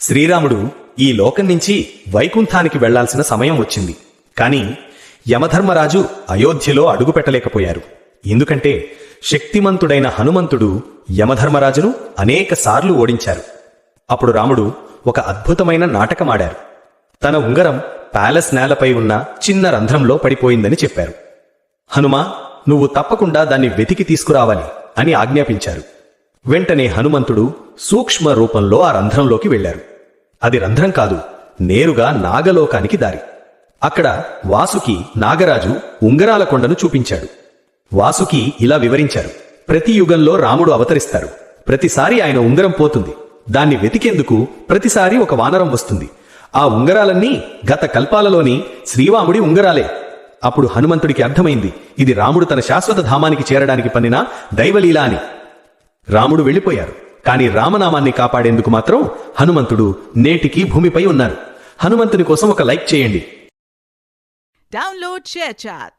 శ్రీరాముడు ఈ లోకం నుంచి వైకుంఠానికి వెళ్లాల్సిన సమయం వచ్చింది. కాని యమధర్మరాజు అయోధ్యలో అడుగుపెట్టలేకపోయారు. ఎందుకంటే శక్తిమంతుడైన హనుమంతుడు యమధర్మరాజును అనేకసార్లు ఓడించారు. అప్పుడు రాముడు ఒక అద్భుతమైన నాటకమాడారు. తన ఉంగరం ప్యాలెస్ నేలపై ఉన్న చిన్న రంధ్రంలో పడిపోయిందని చెప్పారు. హనుమా, నువ్వు తప్పకుండా దాన్ని వెతికి తీసుకురావాలి అని ఆజ్ఞాపించారు. వెంటనే హనుమంతుడు సూక్ష్మ రూపంలో ఆ రంధ్రంలోకి వెళ్లారు. అది రంధ్రం కాదు, నేరుగా నాగలోకానికి దారి. అక్కడ వాసుకి నాగరాజు ఉంగరాల కొండను చూపించాడు. వాసుకి ఇలా వివరించారు: ప్రతి యుగంలో రాముడు అవతరిస్తారు. ప్రతిసారి ఆయన ఉంగరం పోతుంది. దాన్ని వెతికేందుకు ప్రతిసారి ఒక వానరం వస్తుంది. ఆ ఉంగరాలన్నీ గత కల్పాలలోని శ్రీరాముడి ఉంగరాలే. అప్పుడు హనుమంతుడికి అర్థమైంది, ఇది రాముడు తన శాశ్వత ధామానికి చేరడానికి పన్నిన దైవలీల అని. రాముడు వెళ్ళిపోయారు. కాని రామనామాన్ని కాపాడేందుకు మాత్రం హనుమంతుడు నేటికి భూమిపై ఉన్నారు. హనుమంతుని కోసం ఒక లైక్ చేయండి. Download ShareChat.